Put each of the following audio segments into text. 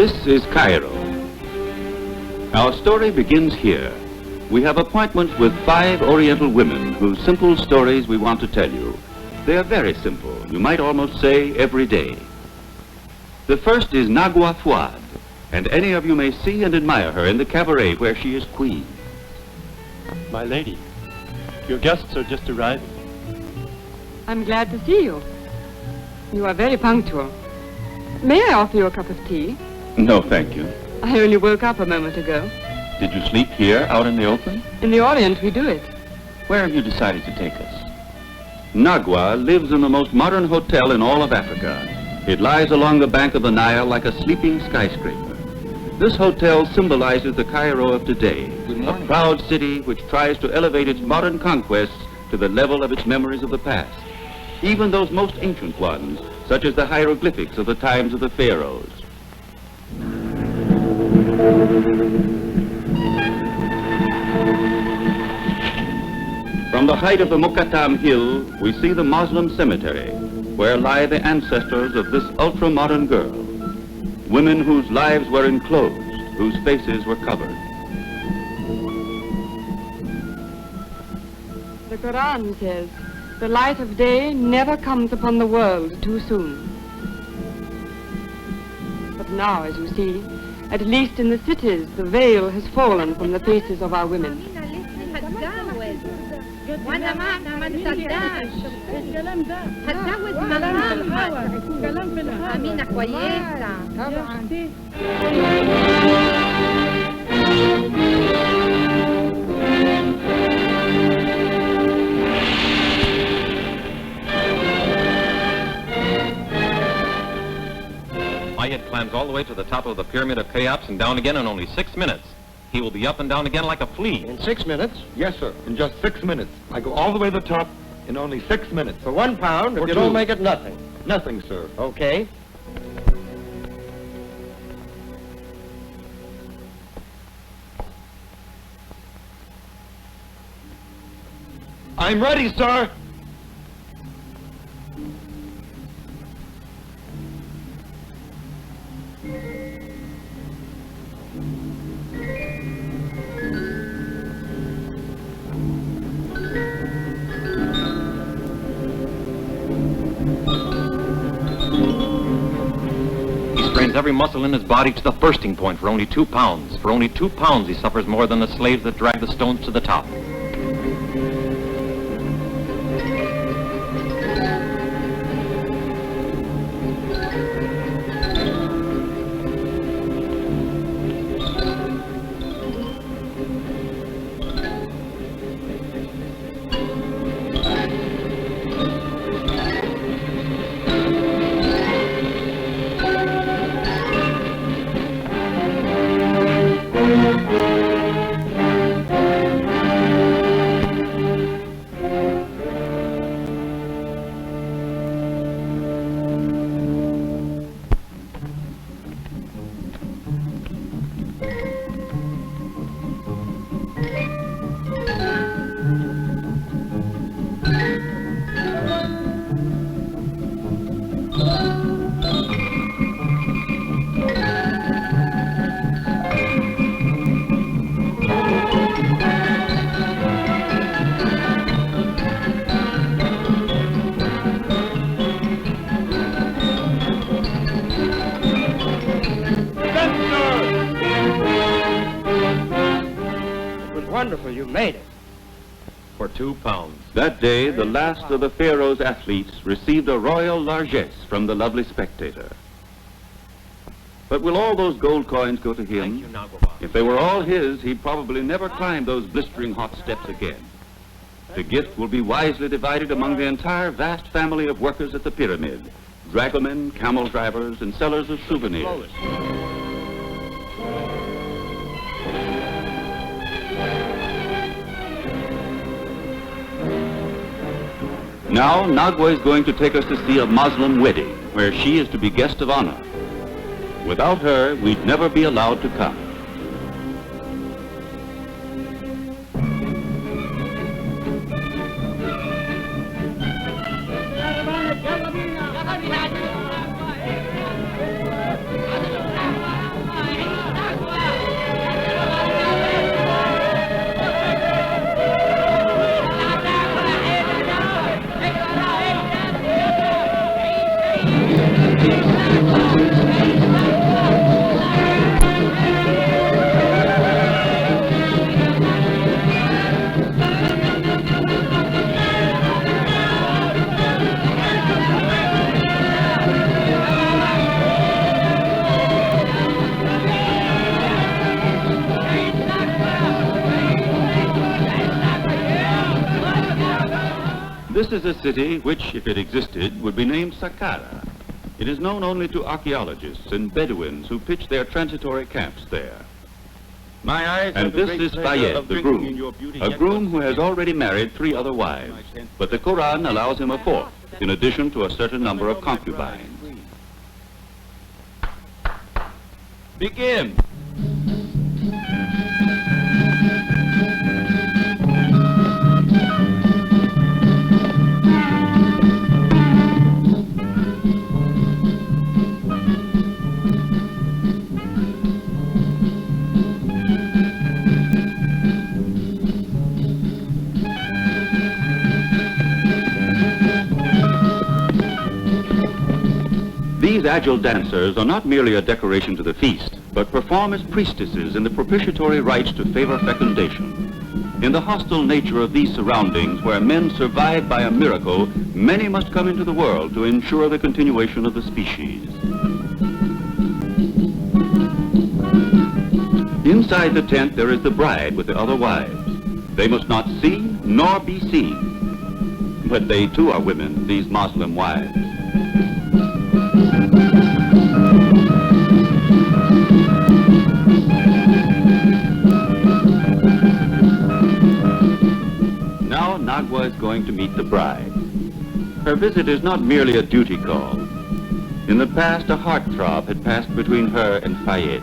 This is Cairo. Our story begins here. We have appointments with 5 Oriental women whose simple stories we want to tell you. They are very simple, you might almost say everyday. The first is Nagwa Fouad, and any of you may see and admire her in the cabaret where she is queen. My lady, your guests are just arriving. I'm glad to see you. You are very punctual. May I offer you a cup of tea? No, thank you. I only woke up a moment ago. Did you sleep here, out in the open? In the Orient, we do it. Where have you decided to take us? Nagwa lives in the most modern hotel in all of Africa. It lies along the bank of the Nile like a sleeping skyscraper. This hotel symbolizes the Cairo of today, a proud city which tries to elevate its modern conquests to the level of its memories of the past, even those most ancient ones, such as the hieroglyphics of the times of the pharaohs. From the height of the Mukatam Hill, we see the Muslim cemetery, where lie the ancestors of this ultra-modern girl, women whose lives were enclosed, whose faces were covered. The Quran says, the light of day never comes upon the world too soon. But now, as you see, at least in the cities, the veil has fallen from the faces of our women. وانا ما تصدقش هتجوز ملامح امينه كويسه طبعا. Mayed climbs all the way to the top of the pyramid of Cheops and down again in only 6 minutes. He will be up and down again like a flea. In 6 minutes? Yes, sir. In just 6 minutes. I go all the way to the top in only 6 minutes. For £1, if you don't make it nothing. Nothing, sir. Okay. I'm ready, sir. Every muscle in his body to the bursting point for only 2 pounds. For only 2 pounds he suffers more than the slaves that drag the stones to the top. Wonderful, you made it. For 2 pounds. That day, the last of the Pharaoh's athletes received a royal largesse from the lovely spectator. But will all those gold coins go to him? Thank you, Nagwa Fouad. If they were all his, he'd probably never climb those blistering hot steps again. The gift will be wisely divided among the entire vast family of workers at the pyramid, dragomen, camel drivers, and sellers of souvenirs. Now, Nagwa is going to take us to see a Muslim wedding, where she is to be guest of honor. Without her, we'd never be allowed to come. This is a city which, if it existed, would be named Saqqara. It is known only to archaeologists and Bedouins who pitch their transitory camps there. My eyes And this is Fouad, the groom, a groom who has already married 3 other wives. But the Quran allows him a 4th, in addition to a certain number of concubines. Begin. These agile dancers are not merely a decoration to the feast, but perform as priestesses in the propitiatory rites to favor fecundation. In the hostile nature of these surroundings, where men survive by a miracle, many must come into the world to ensure the continuation of the species. Inside the tent, there is the bride with the other wives. They must not see nor be seen. But they too are women, these Muslim wives. Now Nagwa is going to meet the bride. Her visit is not merely a duty call. In the past, a heartthrob had passed between her and Fouad.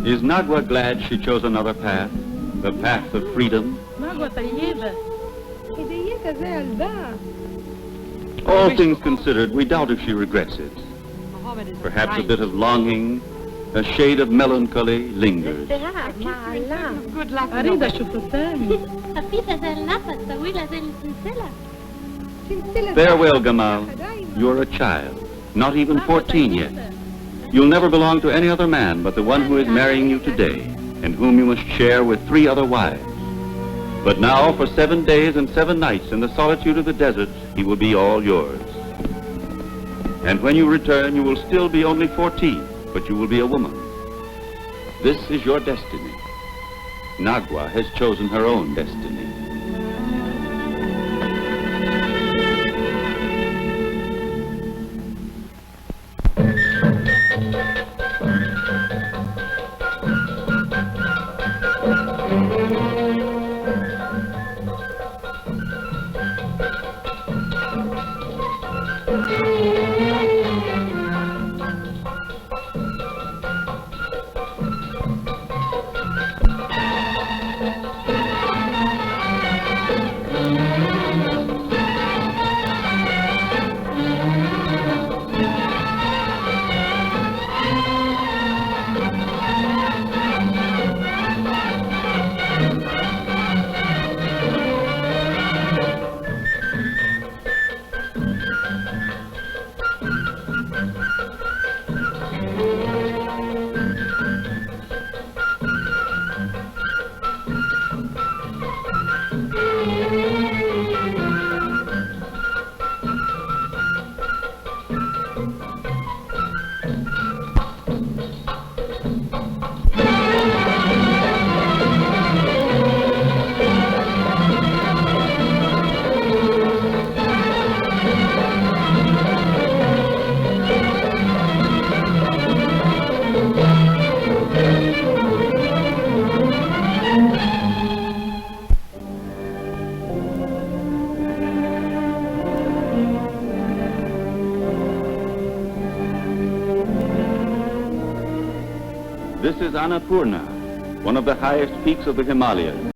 Is Nagwa glad she chose another path? The path of freedom? All things considered, we doubt if she regrets it. Perhaps a bit of longing, a shade of melancholy lingers. Good luck. Farewell, Gamal. You're a child, not even 14 yet. You'll never belong to any other man but the one who is marrying you today, and whom you must share with 3 other wives. But now, for 7 days and 7 nights in the solitude of the desert, he will be all yours. And when you return, you will still be only 14, but you will be a woman. This is your destiny. Nagwa has chosen her own destiny. This is Annapurna, one of the highest peaks of the Himalayas.